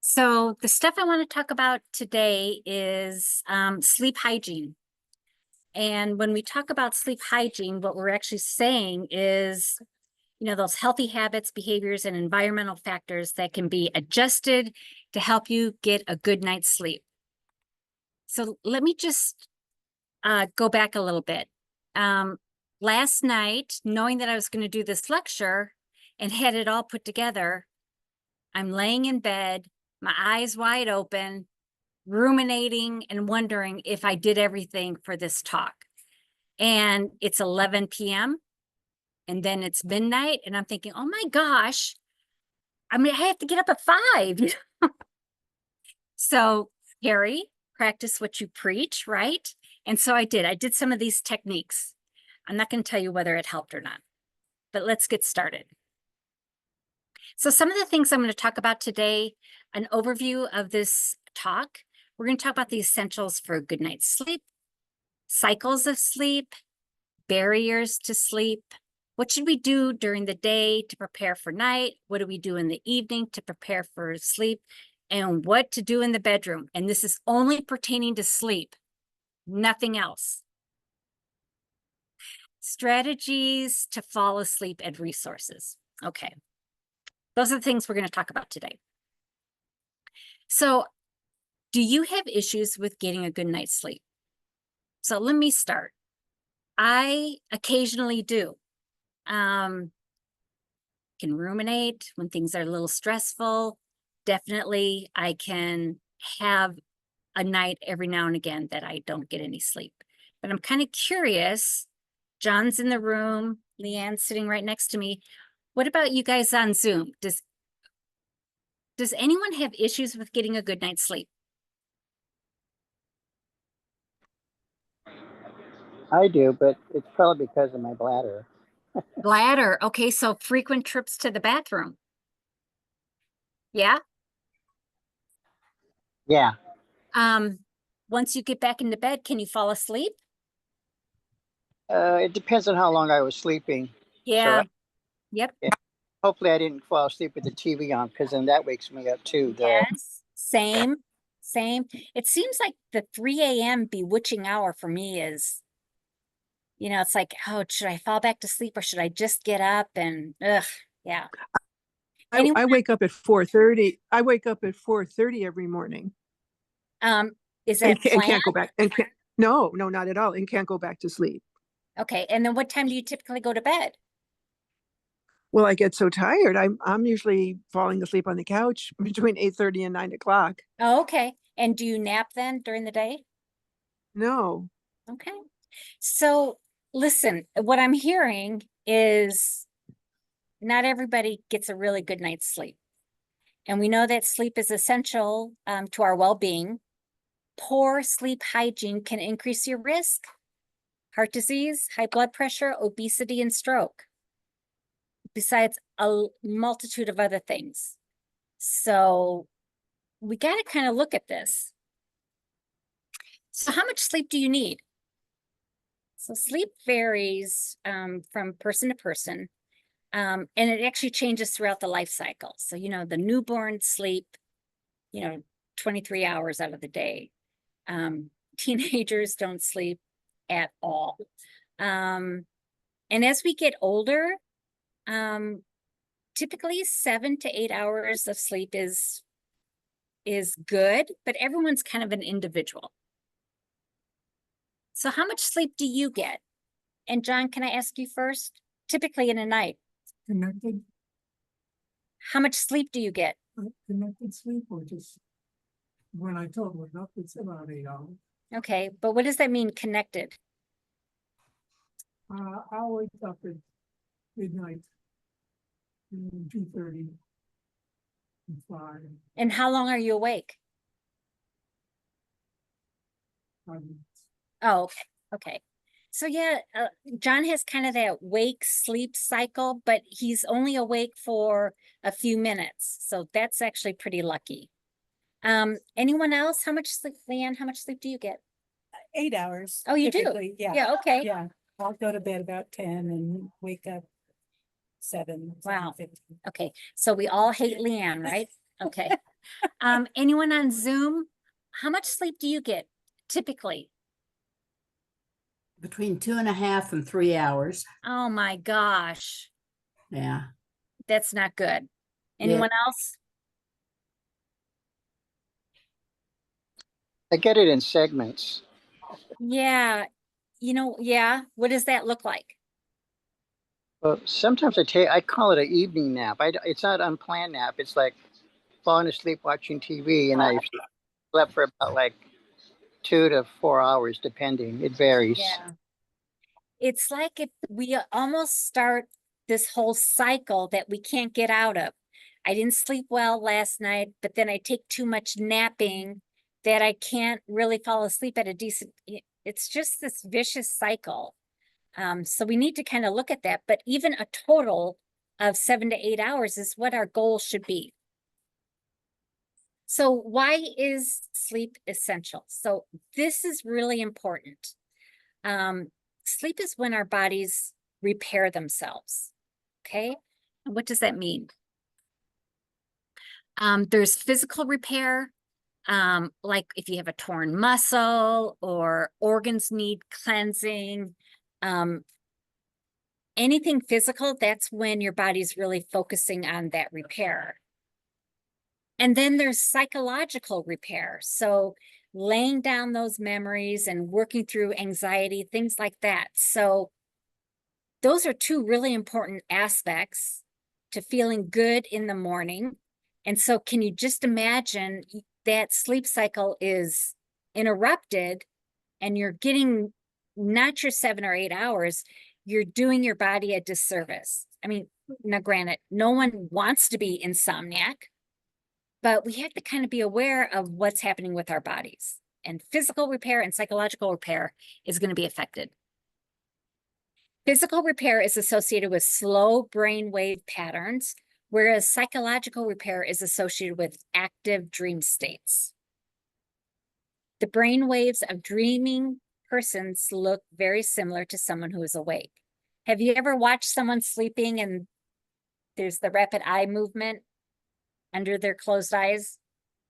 So the stuff I want to talk about today is sleep hygiene. And when we talk about sleep hygiene, what we're actually saying is, those healthy habits, behaviors, and environmental factors that can be adjusted to help you get a good night's sleep. So let me just go back a little bit. Last night, knowing that I was going to do this lecture and had it all put together, I'm laying in bed, my eyes wide open, ruminating and wondering if I did everything for this talk. And it's 11 p.m. and then it's midnight and I'm thinking, oh my gosh, I have to get up at 5. So, Cari, practice what you preach, right? And so I did. I did some of these techniques. I'm not going to tell you whether it helped or not, but let's get started. So some of the things I'm going to talk about today, an overview of this talk. We're going to talk about the essentials for a good night's sleep, cycles of sleep, barriers to sleep. What should we do during the day to prepare for night? What do we do in the evening to prepare for sleep? And what to do in the bedroom. And this is only pertaining to sleep, nothing else. Strategies to fall asleep and resources. Okay. Those are the things we're going to talk about today. So, do you have issues with getting a good night's sleep? So let me start. I occasionally do. Can ruminate when things are a little stressful. Definitely, I can have a night every now and again that I don't get any sleep. But I'm kind of curious. John's in the room. Leanne's sitting right next to me. What about you guys on Zoom? Does anyone have issues with getting a good night's sleep? I do, but it's probably because of my bladder. Bladder. Okay, so frequent trips to the bathroom. Yeah. Yeah, Once you get back into bed, can you fall asleep? it depends on how long I was sleeping. Yeah. So Yep. hopefully I didn't fall asleep with the TV on, because then that wakes me up too. Yes. Same. It seems like the 3 a.m. bewitching hour for me is, it's like, oh, should I fall back to sleep or should I just get up and yeah. I wake up at 4:30. I wake up at 4:30 every morning. Is that and planned? can't go back and can't no, not at all, and can't go back to sleep. Okay. And then what time do you typically go to bed? Well, I get so tired. I'm usually falling asleep on the couch between 8:30 and 9 o'clock. Oh, okay. And do you nap then during the day? No. Okay. So listen, what I'm hearing is not everybody gets a really good night's sleep. And we know that sleep is essential to our well-being. Poor sleep hygiene can increase your risk: heart disease, high blood pressure, obesity, and stroke, besides a multitude of other things. So we got to kind of look at this. So how much sleep do you need? So sleep varies from person to person. And it actually changes throughout the life cycle. So, the newborn sleep, 23 hours out of the day. Teenagers don't sleep at all. And as we get older, typically 7 to 8 hours of sleep is good, but everyone's kind of an individual. So how much sleep do you get? And John, can I ask you first? Typically in a night. Connected, How much sleep do you get? connected sleep, or just when I total it up, it's about 8 hours. Okay, but what does that mean, connected? I'll wake up at midnight, 2:30, and 5. And how long are you awake? Oh, okay. So yeah, John has kind of that wake sleep cycle, but he's only awake for a few minutes. So that's actually pretty lucky. Anyone else? How much sleep, Leanne, how much sleep do you get? 8 hours. Oh, you do? typically. Yeah. Yeah, okay. Yeah. I'll go to bed about 10 and wake up 7. Wow. 7:50. Okay, so we all hate Leanne, right? Okay. Anyone on Zoom? How much sleep do you get typically? Between 2.5 and 3 hours. Oh my gosh, Yeah. that's not good. Yeah. Anyone else? I get it in segments. Yeah, yeah. What does that look like? Well, sometimes I call it an evening nap. It's not unplanned nap. It's like falling asleep watching TV, and I slept for about like 2 to 4 hours, depending. It varies. Yeah. It's like if we almost start this whole cycle that we can't get out of. I didn't sleep well last night, but then I take too much napping that I can't really fall asleep at a decent, it's just this vicious cycle. So we need to kind of look at that, but even a total of 7 to 8 hours is what our goal should be. So why is sleep essential? So this is really important. Sleep is when our bodies repair themselves. Okay. And what does that mean? There's physical repair, like if you have a torn muscle or organs need cleansing, anything physical, that's when your body's really focusing on that repair. And then there's psychological repair. So laying down those memories and working through anxiety, things like that. So those are two really important aspects to feeling good in the morning. And so can you just imagine that sleep cycle is interrupted and you're getting not your 7 or 8 hours, you're doing your body a disservice. I mean, now granted, no one wants to be insomniac, but we have to kind of be aware of what's happening with our bodies, and physical repair and psychological repair is going to be affected. Physical repair is associated with slow brain wave patterns, whereas psychological repair is associated with active dream states. The brain waves of dreaming persons look very similar to someone who is awake. Have you ever watched someone sleeping and there's the rapid eye movement under their closed eyes?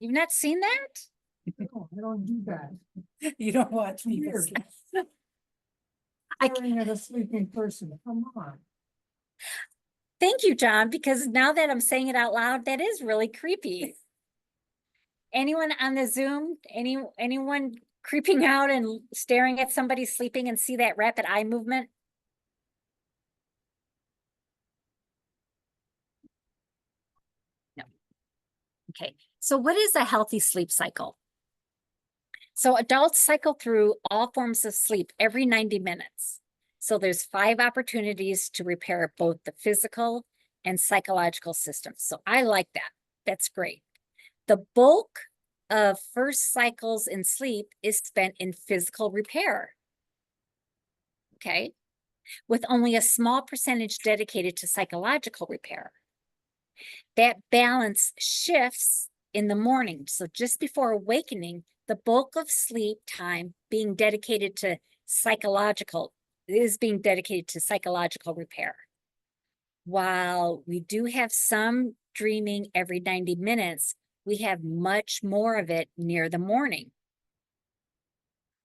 You've not seen that? No, I don't do that. You don't watch me. Weird. sleep. Staring at a sleeping person, come on. Thank you, John, because now that I'm saying it out loud, that is really creepy. Anyone on the Zoom, anyone creeping out and staring at somebody sleeping and see that rapid eye movement? No. Okay, so what is a healthy sleep cycle? So adults cycle through all forms of sleep every 90 minutes. So there's 5 opportunities to repair both the physical and psychological systems. So I like that. That's great. The bulk of first cycles in sleep is spent in physical repair. Okay, with only a small percentage dedicated to psychological repair. That balance shifts in the morning. So just before awakening, the bulk of sleep time being dedicated to psychological repair. While we do have some dreaming every 90 minutes, we have much more of it near the morning.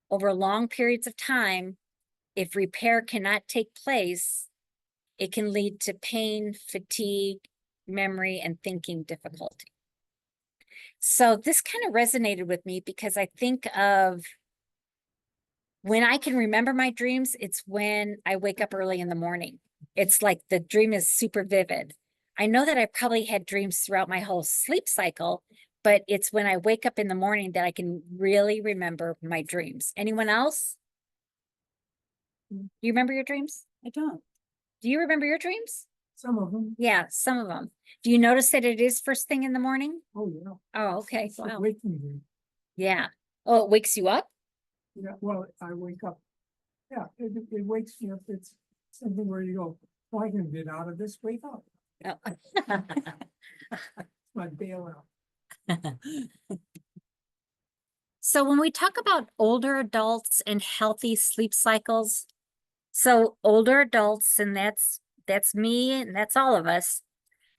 Over long periods of time, if repair cannot take place, it can lead to pain, fatigue, memory, and thinking difficulty. So this kind of resonated with me because I think of when I can remember my dreams, it's when I wake up early in the morning. It's like the dream is super vivid. I know that I probably had dreams throughout my whole sleep cycle, but it's when I wake up in the morning that I can really remember my dreams. Anyone else? Do you remember your dreams? I don't. Do you remember your dreams? Some of them, Yeah, some of them. Do you notice that it is first thing in the morning? oh, yeah. Oh, okay. It's like Wow. waking me. Yeah. Oh, it wakes you up? Yeah, well, I wake up. Yeah, it wakes me up. It's something where you go, oh, I can get out of this, wake up. Oh. It's my bailout. So when we talk about older adults and healthy sleep cycles, so older adults, and that's me and that's all of us,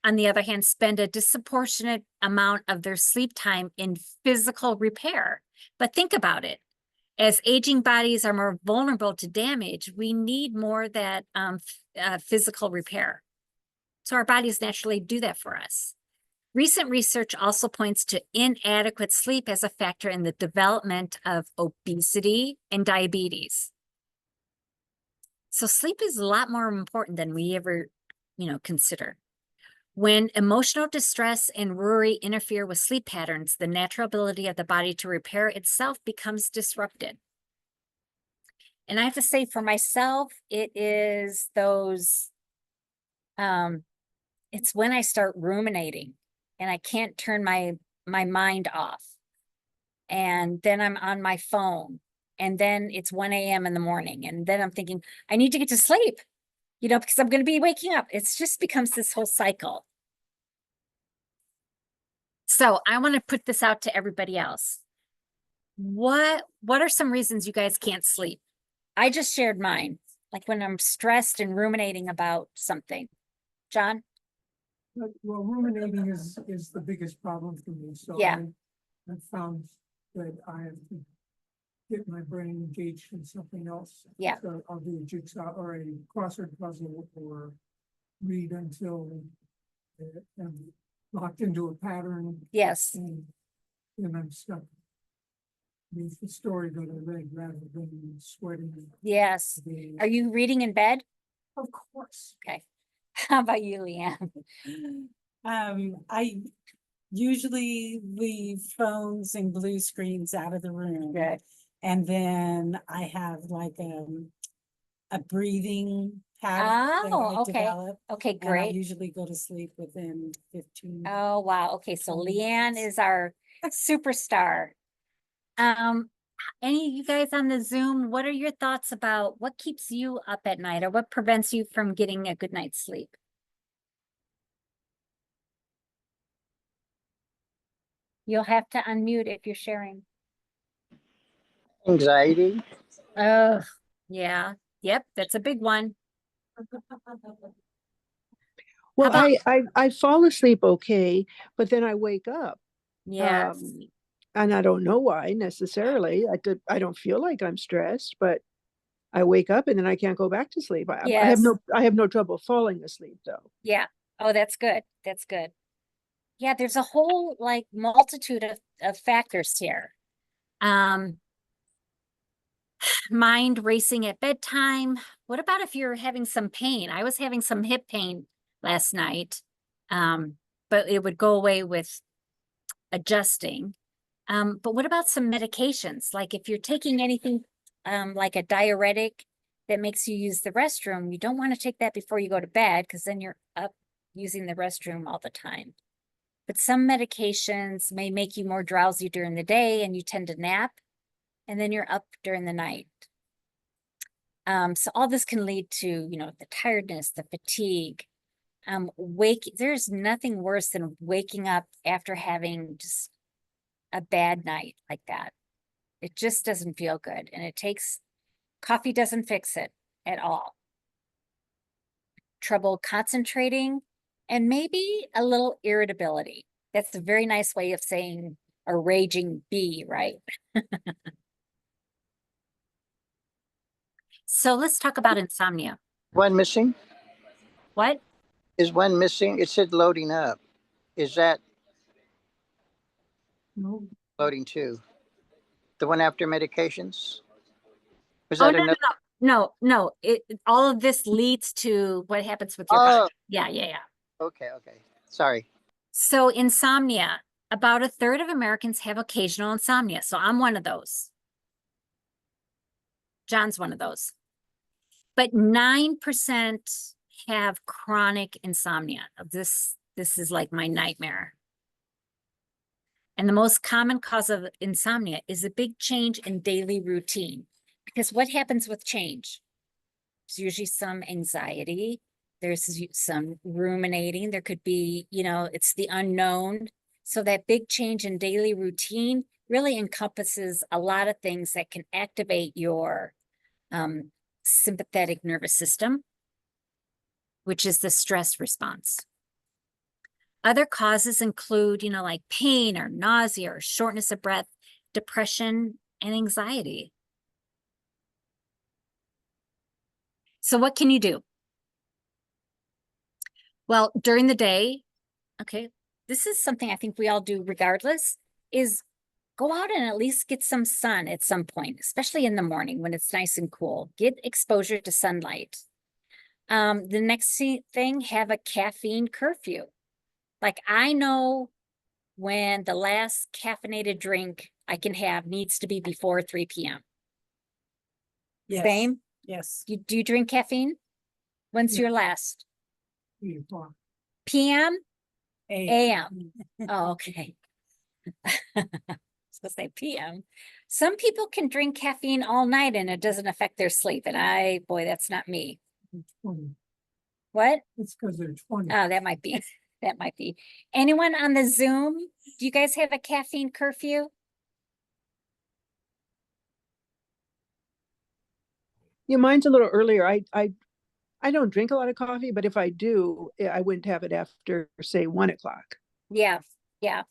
on the other hand, spend a disproportionate amount of their sleep time in physical repair. But think about it. As aging bodies are more vulnerable to damage, we need more of that physical repair. So our bodies naturally do that for us. Recent research also points to inadequate sleep as a factor in the development of obesity and diabetes. So sleep is a lot more important than we ever, consider. When emotional distress and worry interfere with sleep patterns, the natural ability of the body to repair itself becomes disrupted. And I have to say for myself, it is those, it's when I start ruminating and I can't turn my mind off. And then I'm on my phone, and then it's 1 a.m. in the morning. And then I'm thinking, I need to get to sleep, because I'm going to be waking up. It's just becomes this whole cycle. So I want to put this out to everybody else. What are some reasons you guys can't sleep? I just shared mine, like when I'm stressed and ruminating about something. John? Well, ruminating is the biggest problem for me, so Yeah. I've found that I have to get my brain engaged in something else. Yeah. So I'll do a jigsaw or a crossword puzzle or read until I'm locked into a pattern Yes. and then I'm stuck with the story that I read rather than sweating. Yes. the- Are you reading in bed? Of course. Okay. How about you, Leanne? I usually leave phones and blue screens out of the room. Good. And then I have like a breathing pattern that Oh, I okay. develop. Okay, And I great. usually go to sleep within 15. Oh, wow. Okay, so 20 Leanne minutes. is our superstar. Any of you guys on the Zoom, what are your thoughts about what keeps you up at night or what prevents you from getting a good night's sleep? You'll have to unmute if you're sharing. Anxiety. Oh, yeah. Yep, that's a big one. Well, about- I fall asleep okay, but then I wake up. Yes. And I don't know why necessarily. I don't feel like I'm stressed, but I wake up and then I can't go back to sleep. I Yes. have no trouble falling asleep though. Yeah. Oh, that's good. That's good. Yeah, there's a whole like multitude of factors here. Mind racing at bedtime. What about if you're having some pain? I was having some hip pain last night, but it would go away with adjusting. But what about some medications? Like if you're taking anything like a diuretic that makes you use the restroom, you don't want to take that before you go to bed because then you're up using the restroom all the time. But some medications may make you more drowsy during the day and you tend to nap, and then you're up during the night. So all this can lead to, the tiredness, the fatigue. There's nothing worse than waking up after having just a bad night like that. It just doesn't feel good. And coffee doesn't fix it at all. Trouble concentrating and maybe a little irritability. That's a very nice way of saying a raging bee, right? So let's talk about insomnia. One missing? What? Is one missing? It said loading up. Is that No, loading two? The one after medications? Was Oh, that no, no, another? no. All of this leads to what happens with your Oh, body. Yeah. okay. Sorry. So insomnia, about a third of Americans have occasional insomnia. So I'm one of those. John's one of those. But 9% have chronic insomnia. This is like my nightmare. And the most common cause of insomnia is a big change in daily routine. Because what happens with change? There's usually some anxiety. There's some ruminating. There could be, it's the unknown. So that big change in daily routine really encompasses a lot of things that can activate your sympathetic nervous system, which is the stress response. Other causes include, like pain or nausea or shortness of breath, depression, and anxiety. So what can you do? Well, during the day, okay, this is something I think we all do regardless, is go out and at least get some sun at some point, especially in the morning when it's nice and cool. Get exposure to sunlight. The next thing, have a caffeine curfew. Like I know when the last caffeinated drink I can have needs to be before 3 p.m. Yes. Same? Yes. Do you drink caffeine? When's Yeah. your last? 8 o'clock. PM? A. AM. Oh, okay. I was gonna say PM. Some people can drink caffeine all night and it doesn't affect their sleep. And boy, that's not me. 20. What? It's because they're 20. Oh, that might be. That might be. Anyone on the Zoom? Do you guys have a caffeine curfew? Yeah, mine's a little earlier. I don't drink a lot of coffee, but if I do, I wouldn't have it after, say, 1 o'clock. Yeah, yeah.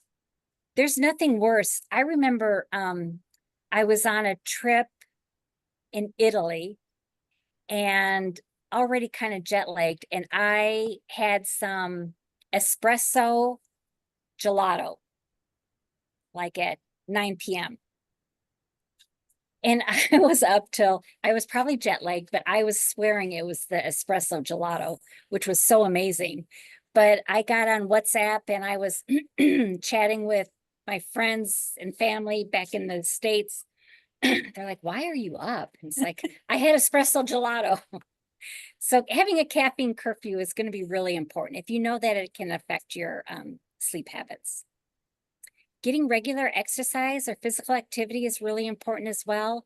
There's nothing worse. I remember I was on a trip in Italy and already kind of jet lagged, and I had some espresso gelato like at 9 p.m. And I was up till I was probably jet lagged, but I was swearing it was the espresso gelato, which was so amazing. But I got on WhatsApp and I was chatting with my friends and family back in the States. They're like, why are you up? And it's like, I had espresso gelato. So having a caffeine curfew is going to be really important if you know that it can affect your sleep habits. Getting regular exercise or physical activity is really important as well.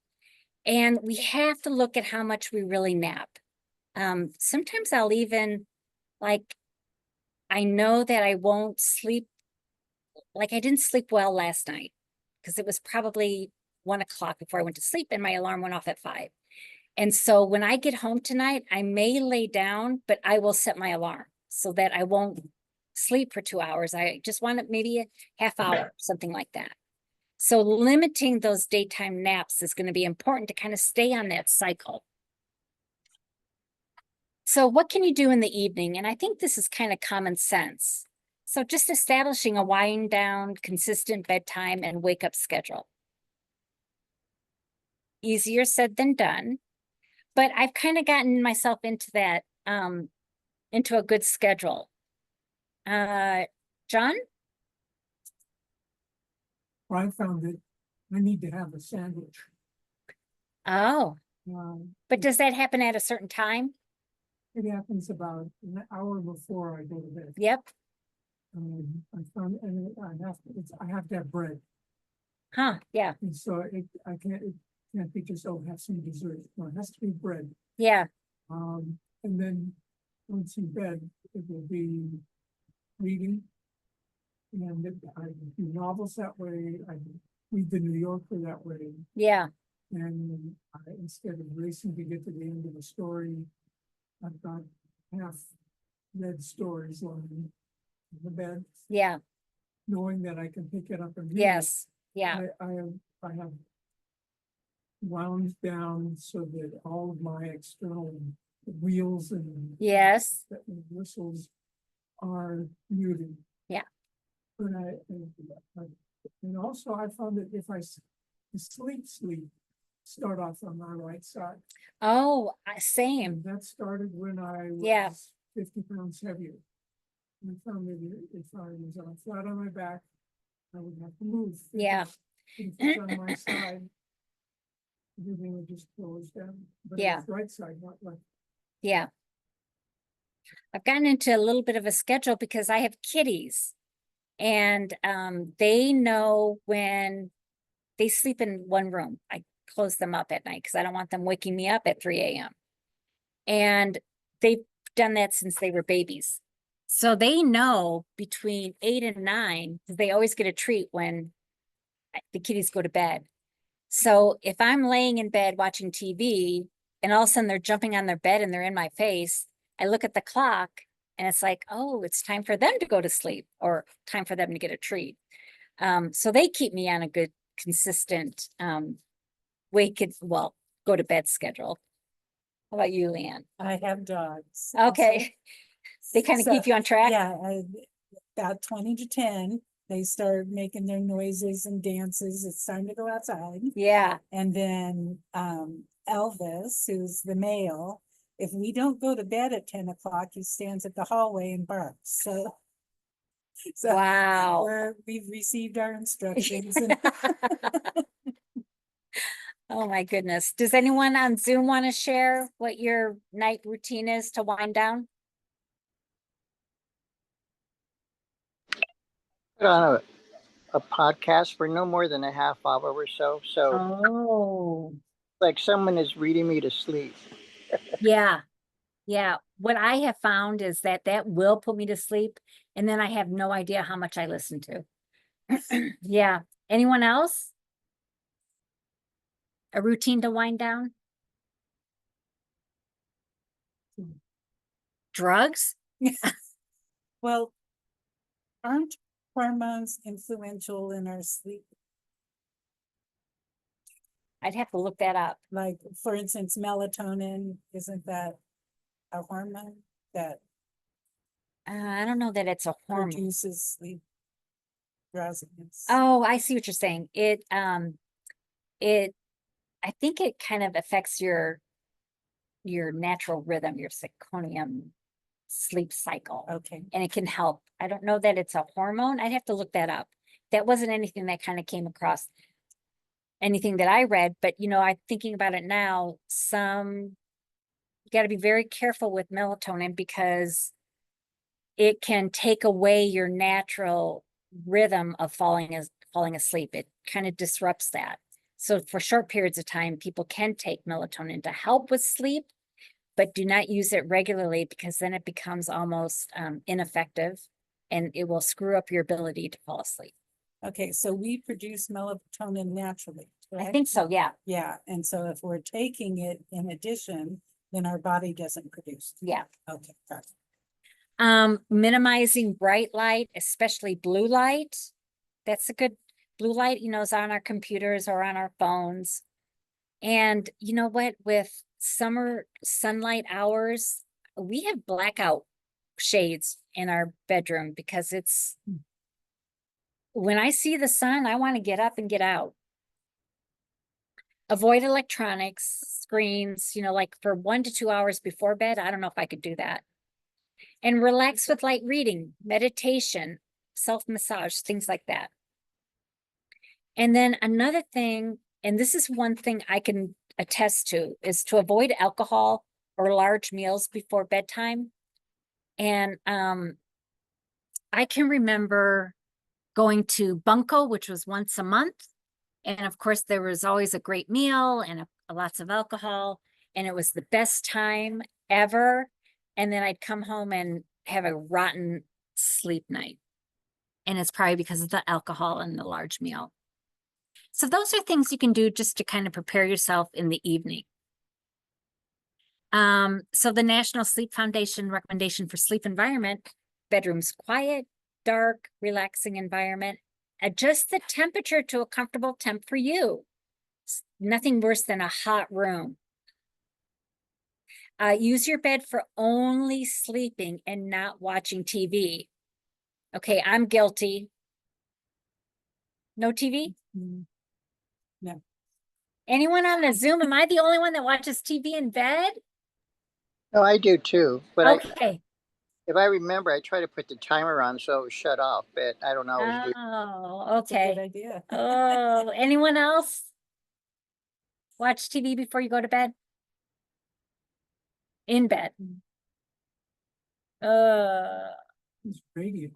And we have to look at how much we really nap. Sometimes I'll even, like, I know that I won't sleep, like I didn't sleep well last night because it was probably 1 o'clock before I went to sleep and my alarm went off at 5. And so when I get home tonight, I may lay down, but I will set my alarm so that I won't sleep for 2 hours. I just want it maybe a half hour, something like that. So limiting those daytime naps is going to be important to kind of stay on that cycle. So what can you do in the evening? And I think this is kind of common sense. So just establishing a wind down, consistent bedtime and wake up schedule. Easier said than done, but I've kind of gotten myself into that, into a good schedule. John? I found that I need to have a sandwich. Oh, Um, but does that happen at a certain time? It happens about an hour before I go to bed. Yep. I found, and I have to have bread. Huh, yeah, And so it can't be just, oh, have some dessert. No, it has to be bread. yeah, And then once in bed, it will be reading. And I do novels that way. I read the New Yorker that way. yeah, And instead of racing to get to the end of the story, I've got half read stories lying in the bed, yeah, knowing that I can pick it up and read it. yes, yeah, I have wound down so that all of my external wheels and yes, whistles are muted. Yeah. But and also I found that if I sleep, start off on my right side. oh, And same, that started when I Yeah. was 50 pounds heavier. And I found that if I was on flat on my back, I would have to move. Yeah. If it's on my side, everything would just close down. But Yeah. it's right side, not left. yeah. I've gotten into a little bit of a schedule because I have kitties. And they know when they sleep in one room. I close them up at night because I don't want them waking me up at 3 a.m. And they've done that since they were babies. So they know between 8 and 9, because they always get a treat when the kitties go to bed. So if I'm laying in bed watching TV and all of a sudden they're jumping on their bed and they're in my face, I look at the clock And it's like, oh, it's time for them to go to sleep or time for them to get a treat. So they keep me on a good, consistent, go to bed schedule. How about you, Leanne? I have dogs. Okay. They kind of So, keep you on track? Yeah, about 20 to 10, they start making their noises and dances. It's time to go outside. Yeah. And then Elvis, who's the male, if we don't go to bed at 10 o'clock, he stands at the hallway and barks. So Wow. we've received our instructions. And Oh my goodness. Does anyone on Zoom want to share what your night routine is to wind down? Put on a podcast for no more than a half hour or so. So Oh, like someone is reading me to sleep. yeah. Yeah. What I have found is that that will put me to sleep. And then I have no idea how much I listen to. Yeah. Anyone else? A routine to wind down? Drugs? well, aren't hormones influential in our sleep? I'd have to look that up. Like, for instance, melatonin, isn't that a hormone that I don't know that it's a hormone. produces sleep drowsiness? Oh, I see what you're saying. I think it kind of affects your natural rhythm, your circadian sleep cycle, Okay. and it can help. I don't know that it's a hormone. I'd have to look that up. That wasn't anything that kind of came across anything that I read, but I'm thinking about it now. You got to be very careful with melatonin because it can take away your natural rhythm of falling asleep. It kind of disrupts that. So for short periods of time, people can take melatonin to help with sleep, but do not use it regularly because then it becomes almost ineffective and it will screw up your ability to fall asleep. Okay, so we produce melatonin naturally, I correct? think so, yeah. Yeah, and so if we're taking it in addition, then our body doesn't produce it. Yeah. Okay, got it. Minimizing bright light, especially blue light. That's a good blue light, is on our computers or on our phones. And you know what? With summer sunlight hours, we have blackout shades in our bedroom because when I see the sun, I want to get up and get out. Avoid electronics, screens, like for 1 to 2 hours before bed. I don't know if I could do that. And relax with light reading, meditation, self-massage, things like that. And then another thing, and this is one thing I can attest to, is to avoid alcohol or large meals before bedtime. And I can remember going to Bunko, which was once a month. And of course, there was always a great meal and lots of alcohol. And it was the best time ever. And then I'd come home and have a rotten sleep night. And it's probably because of the alcohol and the large meal. So those are things you can do just to kind of prepare yourself in the evening. So the National Sleep Foundation recommendation for sleep environment, bedroom's quiet, dark, relaxing environment. Adjust the temperature to a comfortable temp for you. Nothing worse than a hot room. Use your bed for only sleeping and not watching TV. Okay, I'm guilty. No TV? No. Anyone on the Zoom? Am I the only one that watches TV in bed? No, I do too. But Okay. if I remember, I try to put the timer on so it shut off, but I don't always do. Oh, That's a good okay. idea. Oh, anyone else watch TV before you go to bed? In bed. It's radio.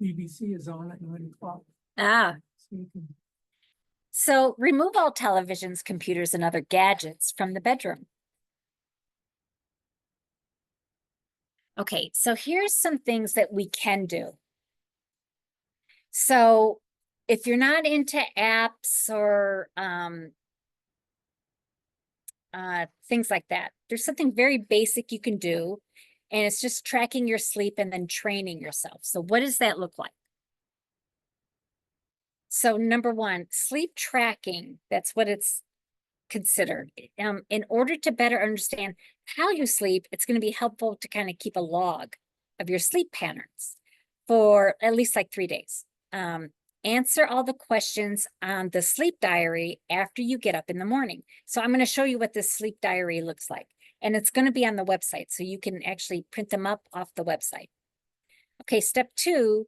BBC is on at 9 o'clock. Ah. So you can So remove all televisions, computers, and other gadgets from the bedroom. Okay, so here's some things that we can do. So if you're not into apps or things like that, there's something very basic you can do. And it's just tracking your sleep and then training yourself. So what does that look like? So number one, sleep tracking, that's what it's considered. In order to better understand how you sleep, it's going to be helpful to kind of keep a log of your sleep patterns for at least like 3 days. Answer all the questions on the sleep diary after you get up in the morning. So I'm going to show you what this sleep diary looks like. And it's going to be on the website, so you can actually print them up off the website. Okay, step 2,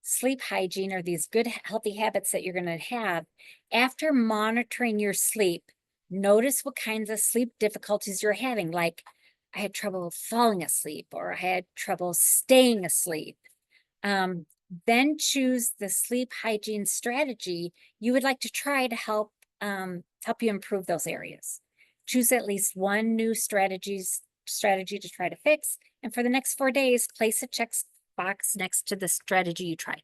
sleep hygiene, are these good, healthy habits that you're going to have. After monitoring your sleep, notice what kinds of sleep difficulties you're having. Like, I had trouble falling asleep, or I had trouble staying asleep. Then choose the sleep hygiene strategy you would like to try to help you improve those areas. Choose at least one new strategy to try to fix. And for the next 4 days, place a check box next to the strategy you tried.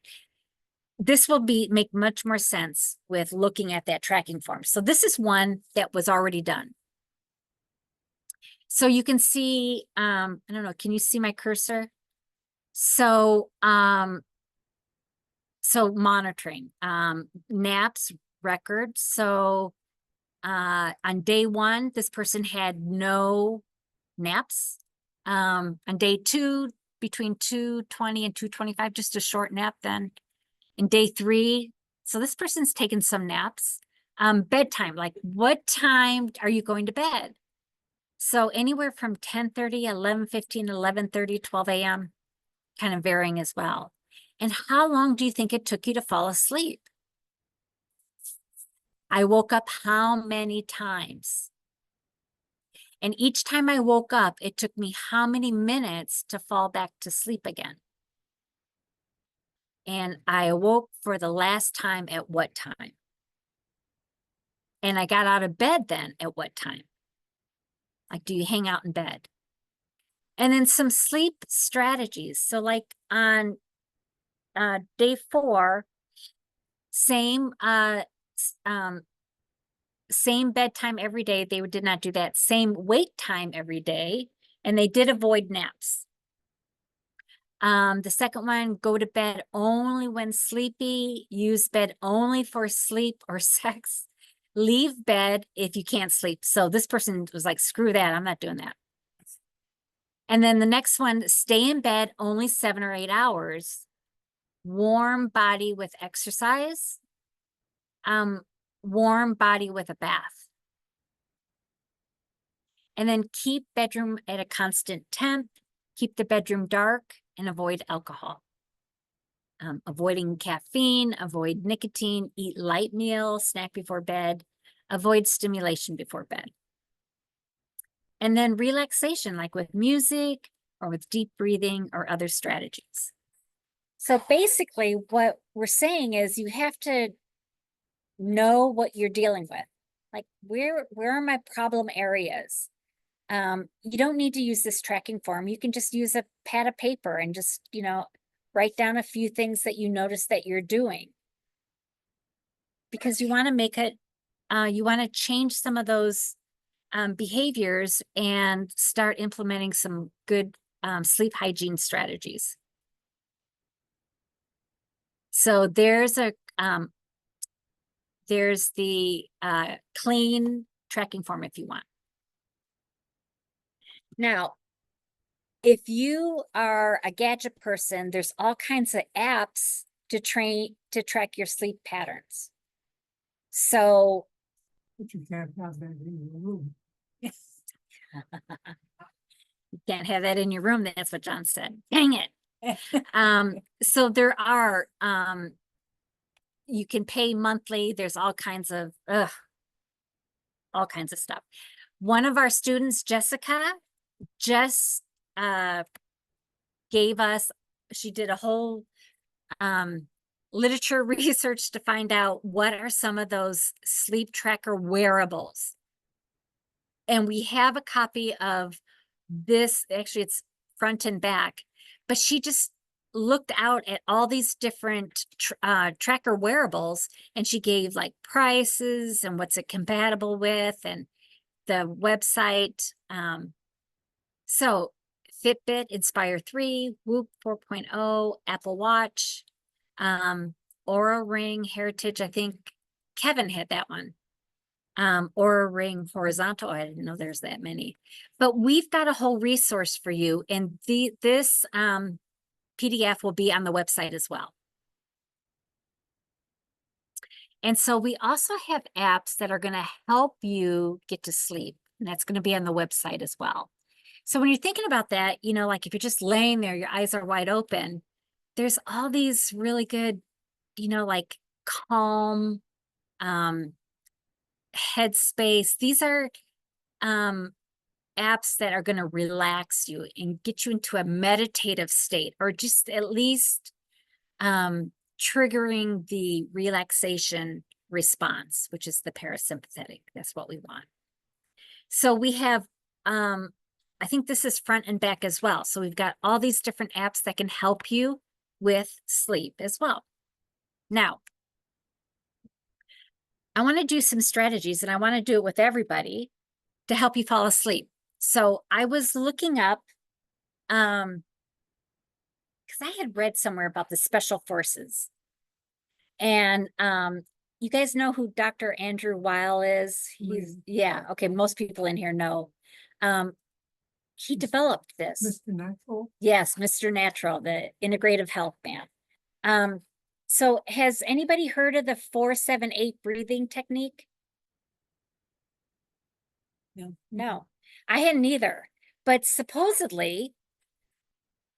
This will make much more sense with looking at that tracking form. So this is one that was already done. So you can see, I don't know, can you see my cursor? So, monitoring, naps record. So, on day 1, this person had no naps. On day 2, between 2:20 and 2:25, just a short nap then. In day 3, so this person's taken some naps. Bedtime, like what time are you going to bed? So anywhere from 10:30, 11:15, 11:30, 12 a.m., kind of varying as well. And how long do you think it took you to fall asleep? I woke up how many times? And each time I woke up, it took me how many minutes to fall back to sleep again? And I awoke for the last time at what time? And I got out of bed then at what time? Like, do you hang out in bed? And then some sleep strategies. So like on day 4, same same bedtime every day. They did not do that. Same wake time every day. And they did avoid naps. The second one, go to bed only when sleepy, use bed only for sleep or sex, leave bed if you can't sleep. So this person was like, screw that, I'm not doing that. And then the next one, stay in bed only 7 or 8 hours, warm body with exercise, warm body with a bath. And then keep bedroom at a constant temp, keep the bedroom dark, and avoid alcohol. Avoiding caffeine, avoid nicotine, eat light meal, snack before bed, avoid stimulation before bed. And then relaxation, like with music or with deep breathing or other strategies. So basically what we're saying is you have to know what you're dealing with. Like where are my problem areas? You don't need to use this tracking form. You can just use a pad of paper and just, write down a few things that you notice that you're doing. Because you want to make it, you want to change some of those behaviors and start implementing some good sleep hygiene strategies. So there's the clean tracking form if you want. Now, if you are a gadget person, there's all kinds of apps to track your sleep patterns. So, But you can't have that in your room. you can't have that in your room. That's what John said. Dang it. So there are, you can pay monthly. There's all kinds of stuff. One of our students, Jessica, just gave us, she did a whole literature research to find out what are some of those sleep tracker wearables. And we have a copy of this, actually it's front and back, but she just looked out at all these different tracker wearables, and she gave like prices and what's it compatible with and the website. So Fitbit, Inspire 3, Whoop 4.0, Apple Watch, Aura Ring, Heritage. I think Kevin had that one. Aura Ring Horizontal. I didn't know there's that many, but we've got a whole resource for you, and this PDF will be on the website as well. And so we also have apps that are going to help you get to sleep, and that's going to be on the website as well. So when you're thinking about that, you know, like if you're just laying there, your eyes are wide open, there's all these really good, you know, like Calm, Headspace. These are apps that are going to relax you and get you into a meditative state, or just at least triggering the relaxation response, which is the parasympathetic. That's what we want. So we have, I think this is front and back as well. So we've got all these different apps that can help you with sleep as well. Now, I want to do some strategies, and I want to do it with everybody to help you fall asleep. So I was looking up, because I had read somewhere about the special forces. And you guys know who Dr. Andrew Weil is? Yeah, okay, most people in here know. He developed this. Mr. Natural. Yes, Mr. Natural, the integrative health man. So has anybody heard of the 4-7-8 breathing technique? No. No, I hadn't either. But supposedly,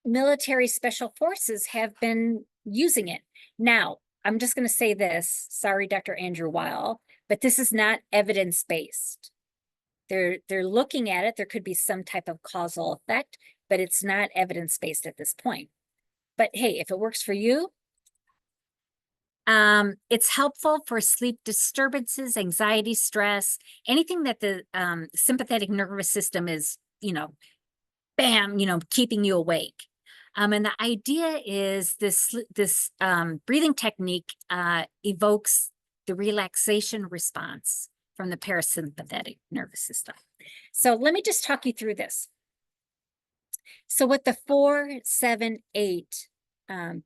military special forces have been using it. Now, I'm just going to say this. Sorry, Dr. Andrew Weil, but this is not evidence-based. They're looking at it. There could be some type of causal effect, but it's not evidence-based at this point. But hey, if it works for you, it's helpful for sleep disturbances, anxiety, stress, anything that the sympathetic nervous system is, you know, bam, you know, keeping you awake. And the idea is this breathing technique evokes the relaxation response from the parasympathetic nervous system. So let me just talk you through this. So what the 4-7-8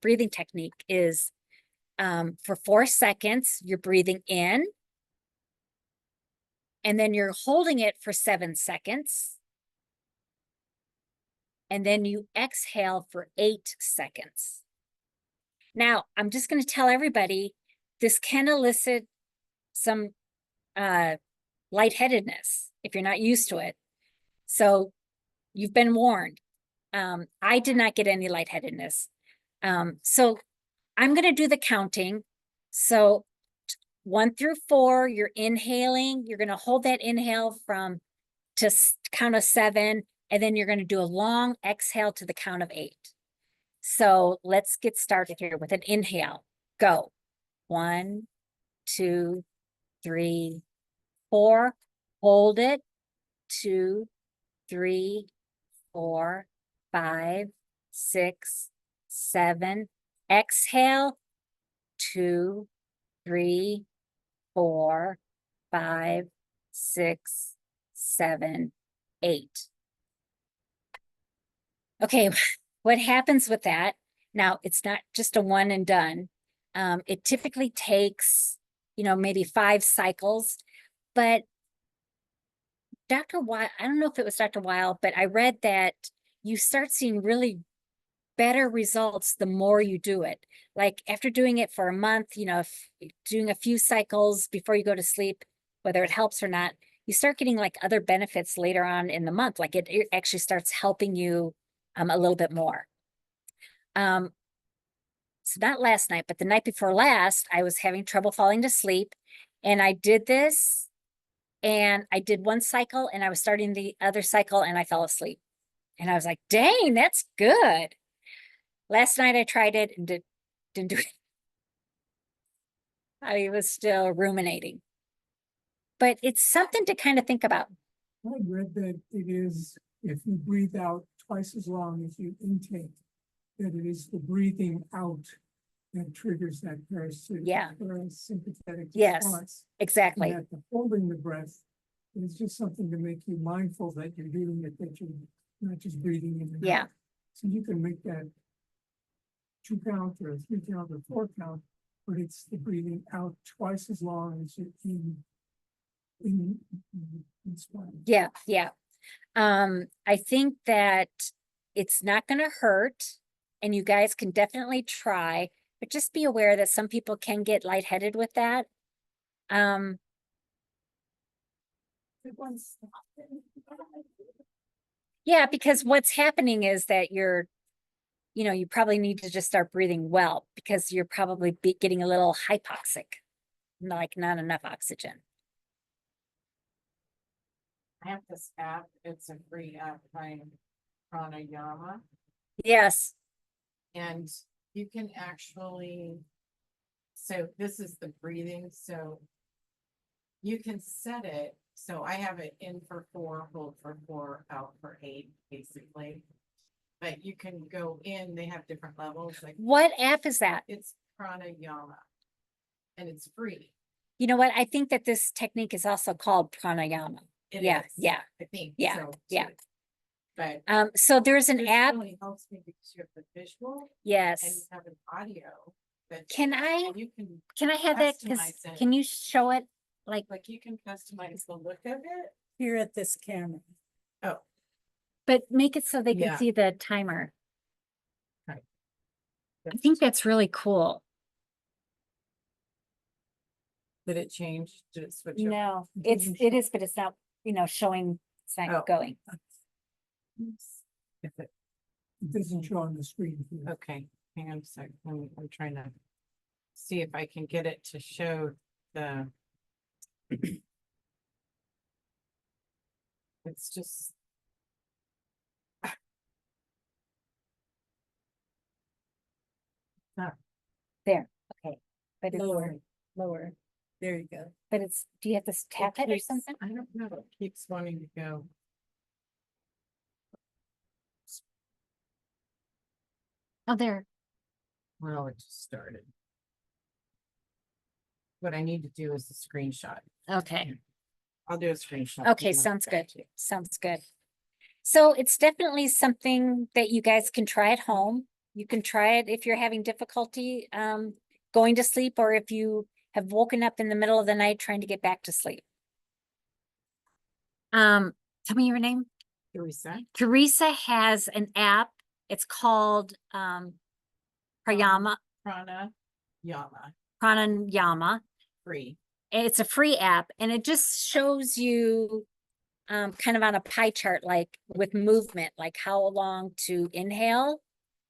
breathing technique is, for 4 seconds, you're breathing in, and then you're holding it for 7 seconds. And then you exhale for 8 seconds. Now, I'm just going to tell everybody, this can elicit some lightheadedness if you're not used to it. So you've been warned. I did not get any lightheadedness. So I'm going to do the counting. So 1 through 4, you're inhaling. You're going to hold that inhale to count of 7. And then you're going to do a long exhale to the count of 8. So let's get started here with an inhale. Go. 1, 2, 3, 4. Hold it. 2, 3, 4, 5, 6, 7. Exhale. 2, 3, 4, 5, 6, 7, 8. Okay, what happens with that? Now, it's not just a one and done. It typically takes, you know, maybe 5 cycles, but Dr. Weil, I don't know if it was Dr. Weil, but I read that you start seeing really better results the more you do it. Like after doing it for a month, you know, if doing a few cycles before you go to sleep, whether it helps or not, you start getting like other benefits later on in the month. Like it actually starts helping you a little bit more. So not last night, but the night before last, I was having trouble falling to sleep, and I did this, and I did 1 cycle, and I was starting the other cycle, and I fell asleep. And I was like, dang, that's good. Last night I tried it and didn't do it. I was still ruminating. But it's something to kind of think about. I read that it is, if you breathe out twice as long as you intake, that it is the breathing out that triggers that parasympathetic Yes, response. exactly. And that the holding the breath is just something to make you mindful that you're doing it, that you're not just breathing in and Yeah. out. So you can make that 2 count or 3 count or 4 count, but it's the breathing out twice as long as you're inspiring. Yeah, yeah. I think that it's not gonna hurt, and you guys can definitely try, but just be aware that some people can get lightheaded with that. Yeah, because what's happening is that you probably need to just start breathing well, because you're probably getting a little hypoxic, like not enough oxygen. I have this app, it's a free app by Pranayama, Yes, and you can actually, so this is the breathing, so you can set it, so I have it in for 4, hold for 4, out for 8, basically. But you can go in, they have different levels, like what app is that? it's pranayama. And it's free. You know what? I think that this technique is also called pranayama. It Yeah, is, yeah, I think. yeah, so, yeah. too. But So there's an this app, really helps me because you have the visual and yes. you have an audio. That Can I you can, have that? Cause customize it. can you show it? Like, you can customize the look of it. Here at this camera. Oh, but make it so they can Yeah. see the timer. Right. I think that's really cool. Did it change? Did it switch? up? No, It it doesn't is, but it's not, showing, it's not Oh. going. If it, It doesn't show on the screen here. okay, hang on a sec. I'm trying to see if I can get it to show the. It's just. There, okay. But it's, Lower. There you go. but it's, do you have to tap it or keeps- something? I don't know, it keeps wanting to go. Oh, there. Well, it just started. What I need to do is a screenshot. Okay. I'll do a screenshot. Okay, and I'll sounds send good. it to you. Sounds good. So it's definitely something that you guys can try at home. You can try it if you're having difficulty going to sleep, or if you have woken up in the middle of the night trying to get back to sleep. Tell me your name. Teresa, Teresa has an app. It's called Pranayama. Pranayama, free. It's a free app, and it just shows you kind of on a pie chart, like with movement, like how long to inhale,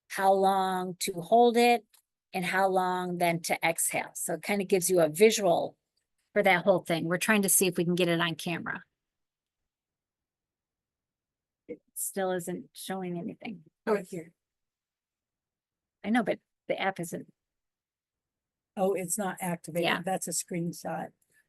how long to hold it, and how long then to exhale. So it kind of gives you a visual for that whole thing. We're trying to see if we can get it on camera. It still isn't showing anything. Oh, it's here. I know, but the app isn't. Oh, it's not activated. Yeah. That's a screenshot.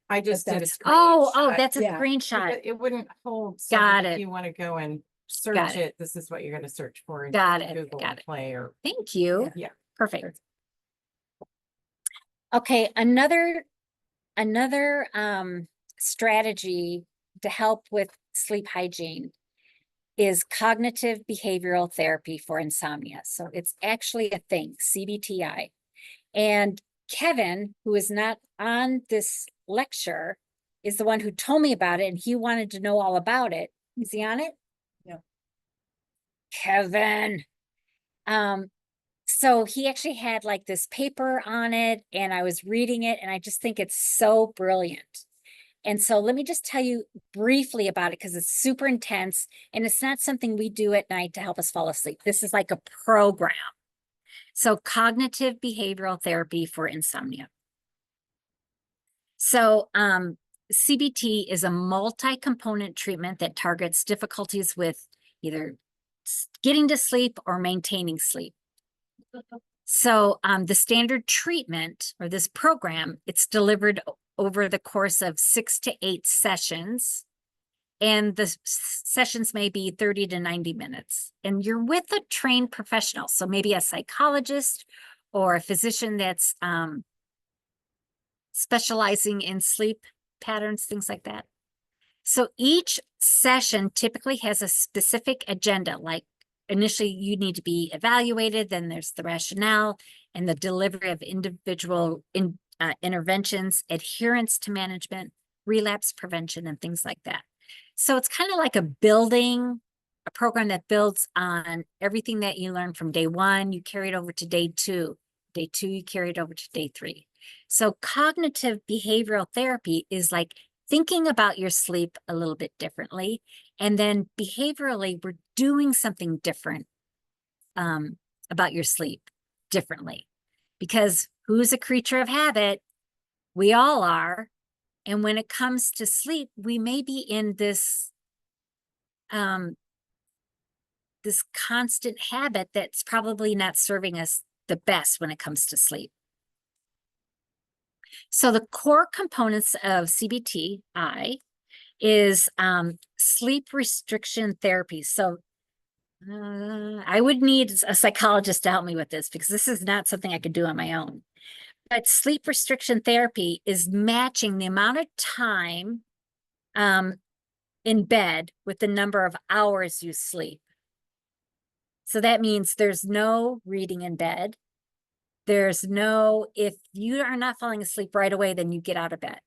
I just did a that's- Oh, screenshot. that's a Yeah. screenshot. It wouldn't hold. so Got if it. You want to go and Got search it. it, this is what you're gonna search for. in Got it, Google got it. Play or, Thank you. yeah. Perfect. Okay, another strategy to help with sleep hygiene is cognitive behavioral therapy for insomnia. So it's actually a thing, CBTI. And Kevin, who is not on this lecture, is the one who told me about it, and he wanted to know all about it. Is he on it? Yeah. Kevin. So he actually had like this paper on it, and I was reading it, and I just think it's so brilliant. And so let me just tell you briefly about it, because it's super intense, and it's not something we do at night to help us fall asleep. This is like a program. So cognitive behavioral therapy for insomnia. So CBT is a multi-component treatment that targets difficulties with either getting to sleep or maintaining sleep. So the standard treatment, or this program, it's delivered over the course of 6 to 8 sessions. And the sessions may be 30 to 90 minutes. And you're with a trained professional. So maybe a psychologist or a physician that's specializing in sleep patterns, things like that. So each session typically has a specific agenda, like initially you need to be evaluated, then there's the rationale and the delivery of individual interventions, adherence to management, relapse prevention, and things like that. So it's kind of like a program that builds on everything that you learned from day one, you carry it over to day two. Day two, you carry it over to day three. So cognitive behavioral therapy is like thinking about your sleep a little bit differently. And then behaviorally, we're doing something different about your sleep differently. Because who's a creature of habit? We all are. And when it comes to sleep, we may be in this constant habit that's probably not serving us the best when it comes to sleep. So the core components of CBTI is sleep restriction therapy. So I would need a psychologist to help me with this because this is not something I could do on my own. But sleep restriction therapy is matching the amount of time in bed with the number of hours you sleep. So that means there's no reading in bed. There's no, if you are not falling asleep right away, then you get out of bed.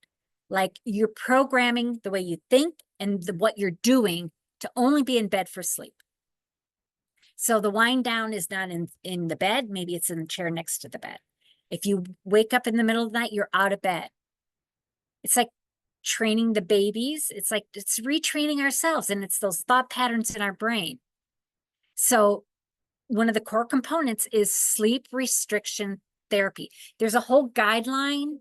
Like you're programming the way you think and what you're doing to only be in bed for sleep. So the wind down is not in the bed. Maybe it's in the chair next to the bed. If you wake up in the middle of the night, you're out of bed. It's like training the babies. It's like it's retraining ourselves, and it's those thought patterns in our brain. So one of the core components is sleep restriction therapy. There's a whole guideline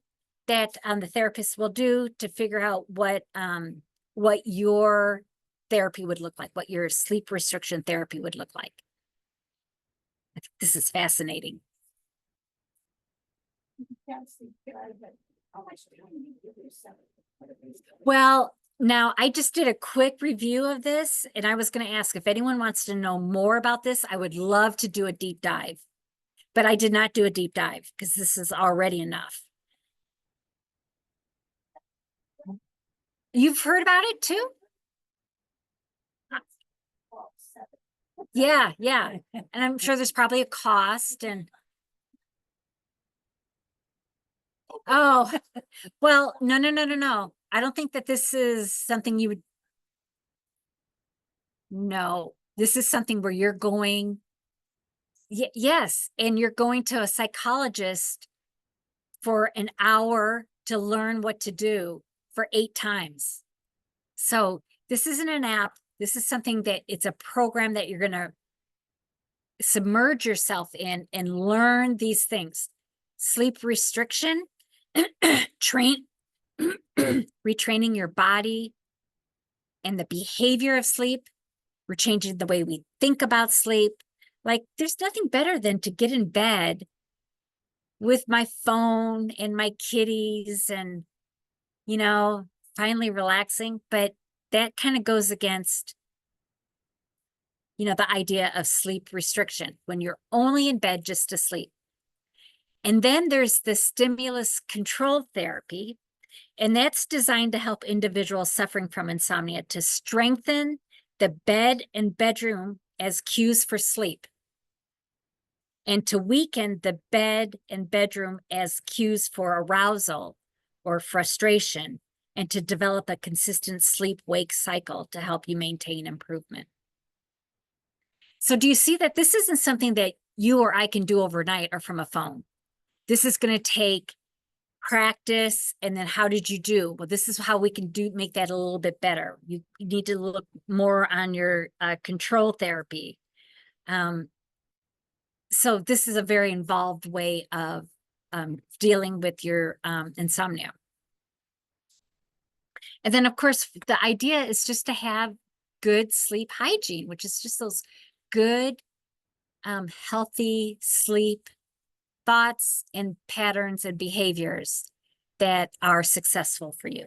that the therapist will do to figure out what your therapy would look like, what your sleep restriction therapy would look like. I think this is fascinating. Well, now I just did a quick review of this, and I was going to ask if anyone wants to know more about this. I would love to do a deep dive, but I did not do a deep dive because this is already enough. You've heard about it too? Yeah, yeah. And I'm sure there's probably a cost and oh, well, no. I don't think that this is something you would. No, this is something where you're going. Yes, and you're going to a psychologist for an hour to learn what to do for 8 times. So this isn't an app. This is something that it's a program that you're going to submerge yourself in and learn these things. Sleep restriction, retraining your body and the behavior of sleep. We're changing the way we think about sleep. Like there's nothing better than to get in bed with my phone and my kitties and, finally relaxing. But that kind of goes against, the idea of sleep restriction when you're only in bed just to sleep. And then there's the stimulus control therapy, and that's designed to help individuals suffering from insomnia to strengthen the bed and bedroom as cues for sleep, and to weaken the bed and bedroom as cues for arousal or frustration, and to develop a consistent sleep-wake cycle to help you maintain improvement. So do you see that this isn't something that you or I can do overnight or from a phone? This is going to take practice. And then how did you do? Well, this is how we can make that a little bit better. You need to look more on your control therapy. So this is a very involved way of dealing with your insomnia. And then, of course, the idea is just to have good sleep hygiene, which is just those good, healthy sleep thoughts and patterns and behaviors that are successful for you.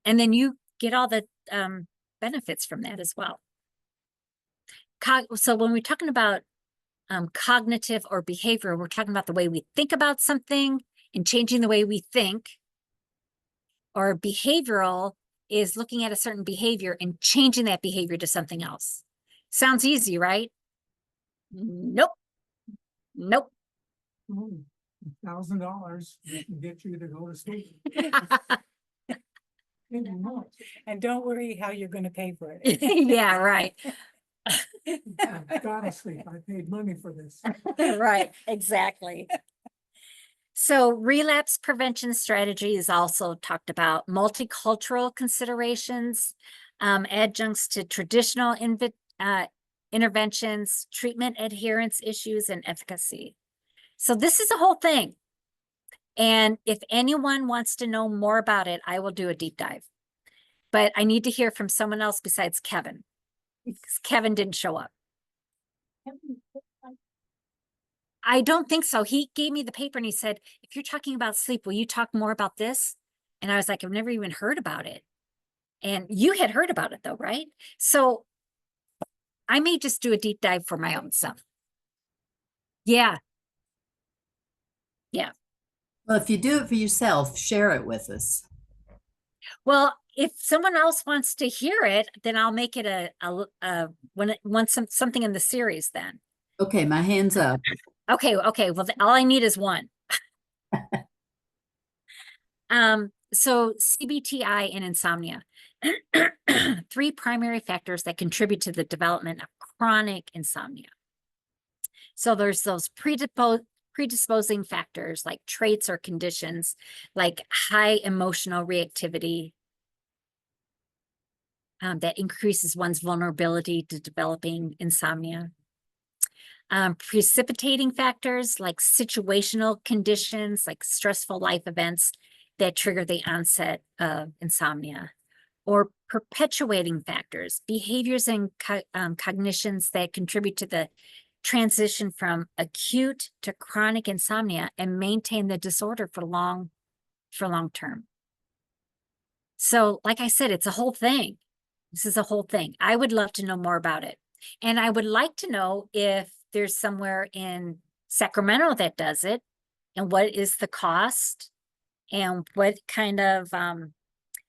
And then you get all the benefits from that as well. So when we're talking about cognitive or behavior, we're talking about the way we think about something and changing the way we think. Or behavioral is looking at a certain behavior and changing that behavior to something else. Sounds easy, right? Nope. Nope. $1,000 can get you to go to sleep. Maybe not. And don't worry how you're gonna pay for it. Yeah, right. I've gotta sleep. I paid money for this. Right, exactly. So relapse prevention strategy is also talked about, multicultural considerations, adjuncts to traditional interventions, treatment adherence issues, and efficacy. So this is a whole thing. And if anyone wants to know more about it, I will do a deep dive. But I need to hear from someone else besides Kevin, because Kevin didn't show up. I don't think so. He gave me the paper and he said, if you're talking about sleep, will you talk more about this? And I was like, I've never even heard about it. And you had heard about it though, right? So I may just do a deep dive for my own self. Yeah. Yeah. Well, if you do it for yourself, share it with us. Well, if someone else wants to hear it, then I'll make it something in the series then. Okay, my hand's up. Okay. Okay. Well, all I need is one. So CBTI and insomnia, 3 primary factors that contribute to the development of chronic insomnia. So there's those predisposing factors like traits or conditions, like high emotional reactivity, that increases one's vulnerability to developing insomnia. Precipitating factors like situational conditions, like stressful life events that trigger the onset of insomnia, or perpetuating factors, behaviors and cognitions that contribute to the transition from acute to chronic insomnia and maintain the disorder for long term. So, like I said, it's a whole thing. This is a whole thing. I would love to know more about it. And I would like to know if there's somewhere in Sacramento that does it, and what is the cost, and what kind of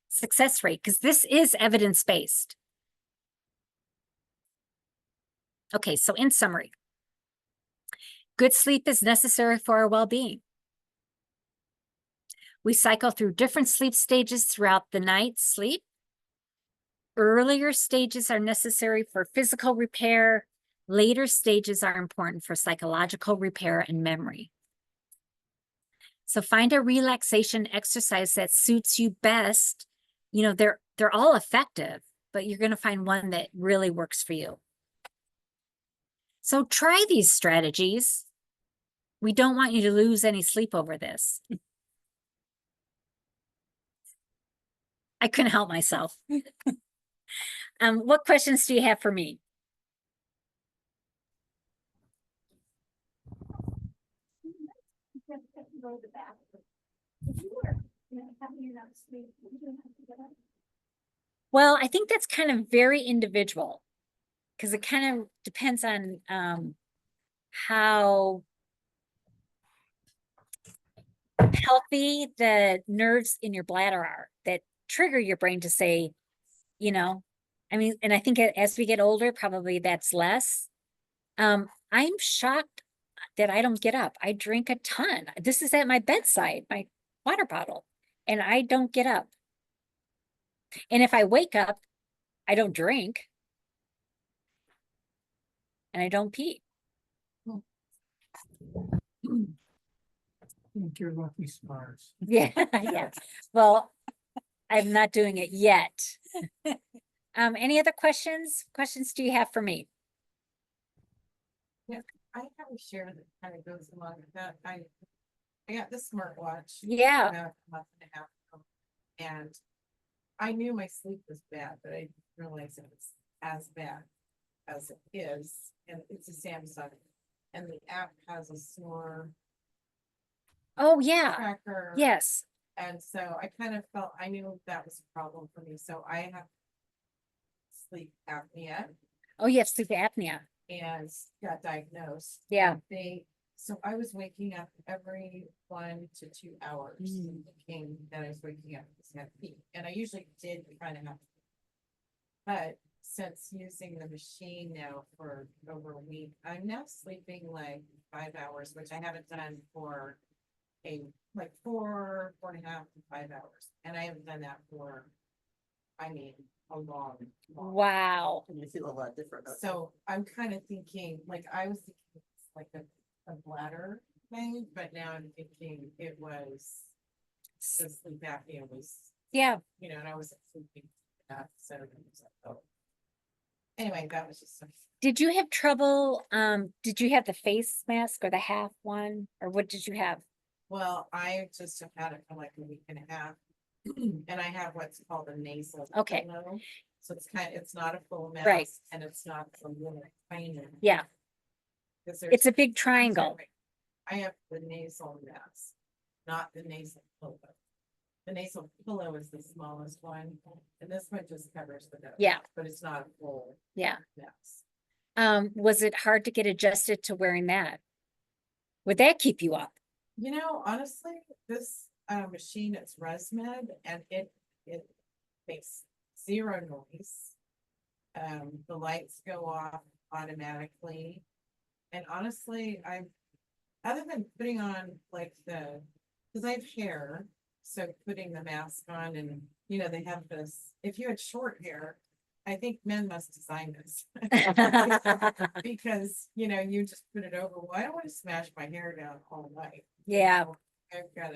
success rate, because this is evidence-based. Okay, so in summary, good sleep is necessary for our well-being. We cycle through different sleep stages throughout the night sleep. Earlier stages are necessary for physical repair. Later stages are important for psychological repair and memory. So find a relaxation exercise that suits you best. You know, they're all effective, but you're going to find one that really works for you. So try these strategies. We don't want you to lose any sleep over this. I couldn't help myself. What questions do you have for me? Well, I think that's kind of very individual, because it kind of depends on how healthy the nerves in your bladder are that trigger your brain to say, you know, I mean, and I think as we get older, probably that's less. I'm shocked that I don't get up. I drink a ton. This is at my bedside, my water bottle, and I don't get up. And if I wake up, I don't drink and I don't pee. I think you're lucky stars. Yeah, yeah. Well, I'm not doing it yet. Any other questions? Questions do you have for me? I have a share that kind of goes along with that. I got this smartwatch Yeah. about a month and a half ago, and I knew my sleep was bad, but I didn't realize it was as bad as it is. And it's a Samsung, and the app has a snore Oh, yeah. tracker. Yes. And so I kind of felt, I knew that was a problem for me. So I have sleep apnea Oh, you have sleep apnea. and got diagnosed. Yeah. They So I was waking up every 1 to 2 hours, thinking that I was waking up because I had pee, and I usually did kind of have. But since using the machine now for over a week, I'm now sleeping like 5 hours, which I haven't done for like 4.5 to 5 hours. And I haven't done that for, I mean, a long. Wow. And you feel a lot different. don't you? So I'm kind of thinking, like, I was thinking it's like a bladder thing, but now I'm thinking it was the sleep apnea was, Yeah. you know, and I wasn't sleeping that, so. Anyway, that was just. Did you have trouble? Did you have the face mask or the half one? Or what did you have? Well, I just have had it for like a week and a half. And I have what's called a nasal. Okay. pillow. So it's not a full mask. Right. And it's not a little tiny. Yeah. 'Cause there's- It's a big triangle. I have the nasal mask, not the nasal pillow. The nasal pillow is the smallest one, and this one just covers the nose. Yeah. But it's not a full Yeah. mask. Was it hard to get adjusted to wearing that? Would that keep you up? You know, honestly, this machine, it's ResMed, and it makes zero noise. The lights go off automatically. And honestly, other than putting on like because I have hair, so putting the mask on and, you know, they have this, if you had short hair, I think men must design this. Because, you know, you just put it over, well, I don't want to smash my hair down all night. Yeah. I've got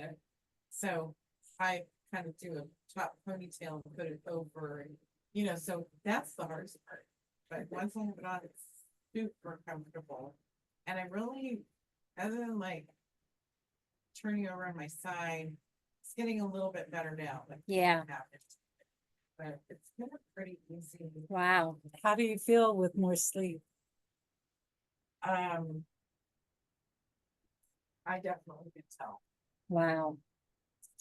so I kind of do a top ponytail and put it over, and, you know, so that's the hardest part. But once I have it on, it's super comfortable. And I really, other than like turning over on my side, it's getting a little bit better now. Like, Yeah. but it's been a pretty easy. Wow. How do you feel with more sleep? I definitely can tell. Wow.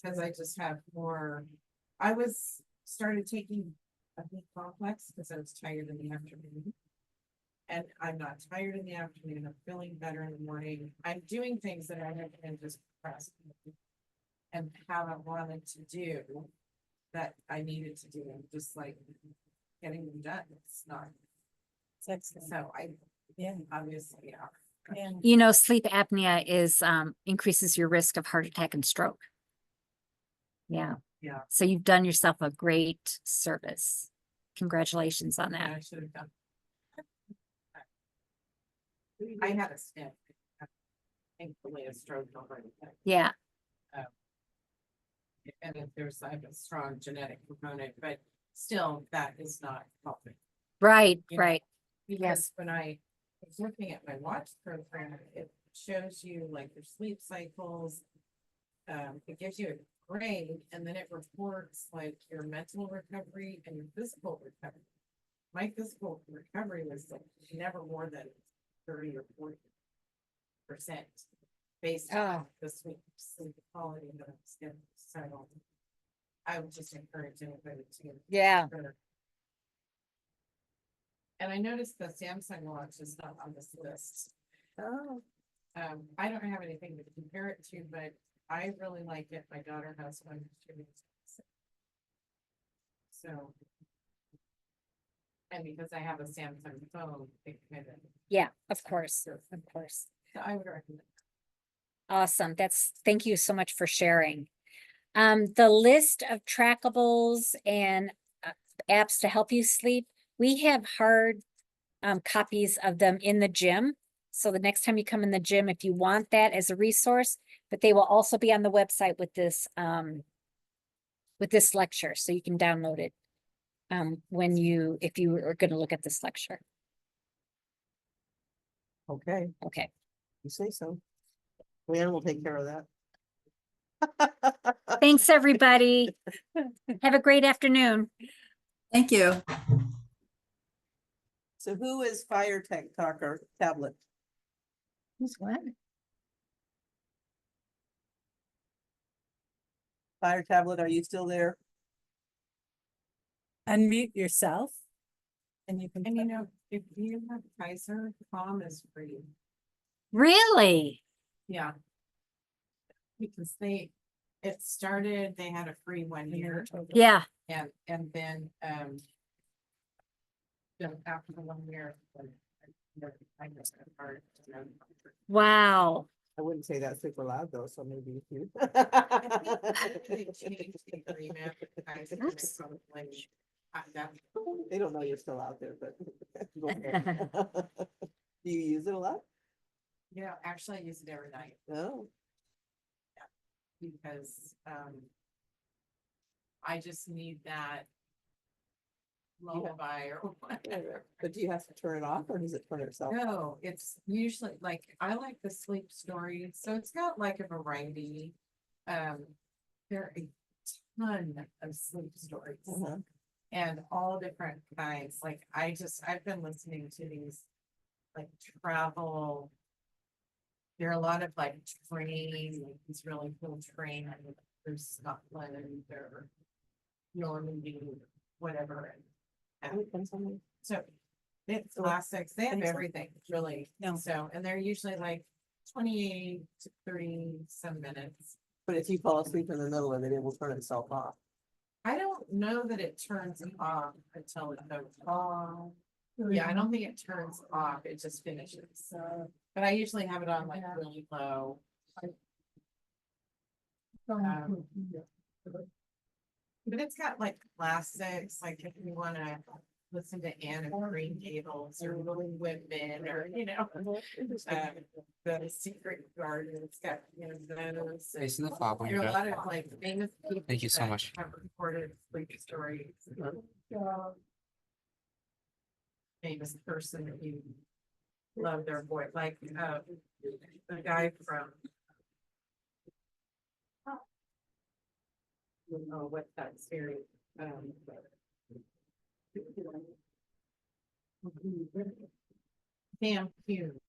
Cause I just have more, started taking a B complex because I was tired in the afternoon. And I'm not tired in the afternoon, I'm feeling better in the morning, I'm doing things that I have been just procrastinating. And haven't wanted to do, that I needed to do, and just like getting them done, it's not, It's excellent. so Yeah, obviously, yeah. yeah. You know, sleep apnea is increases your risk of heart attack and stroke. Yeah. Yeah. So you've done yourself a great service. Congratulations on Yeah, that. I should have done. I had a stent. Thankfully, a stroke already. Yeah. And if I have a strong genetic component, but still, that is not helping. Right. You know, Right. Because when I was looking at my watch program, it shows you like your sleep cycles. It gives you a grade, and then it reports like your mental recovery and your physical recovery. My physical recovery was like never more than 30 or 40% based on the sleep quality that I was getting. So I would just encourage anybody to. Yeah. And I noticed the Samsung watch is not on this list. Oh, I don't have anything to compare it to, but I really like it. My daughter has one. So. And because I have a Samsung phone, it kind of. Yeah. Of course. Of course. So I would recommend. Awesome. Thank you so much for sharing. The list of trackables and apps to help you sleep, we have hard copies of them in the gym. So the next time you come in the gym, if you want that as a resource, but they will also be on the website with this lecture, so you can download it if you are going to look at this lecture. Okay, Okay. you say so. Leanne will take care of that. Thanks, everybody. Have a great afternoon. Thank you. So who is Fire Tech Talker tablet? Who's what? Fire tablet, are you still there? unmute yourself. And you can. And you know, if you have Kaiser, Calm is free. Really? Yeah. Because it started, they had a free 1 year. Yeah, And then, after the 1 year. I just got hard, wow. I wouldn't say that super loud though, so maybe if you. They changed the agreement, guys, and Oops. they probably- They don't know you're still out there, but. Go ahead. Do you use it a lot? Yeah, actually I use it every night No. because, I just need that lullaby or whatever. But do you have to turn it off or does it turn itself? No, it's usually like, I like the sleep stories, so it's got like a variety. There are a ton of sleep stories Uh-huh. and all different kinds. Like, I've been listening to these like travel. There are a lot of like trains, like these really cool train through Scotland or Normandy, whatever. So it's classics, they have everything, really. No. So, and they're usually like 28 to 30 some minutes. But if you fall asleep in the middle of it, it will turn itself off. I don't know that it turns off until it goes off. Yeah, I don't think it turns off, it just finishes. So, but I usually have it on like really low. But it's got like classics, like if you wanna listen to Anne of Green Gables or Little Women or, the Secret Garden, it's got, those. It's in the file when There you're are a done. lot of like famous people. Thank you so that much. Have recorded sleep stories. Famous person that you love their voice, like, the guy from. Oh, what's that series? Damn cute.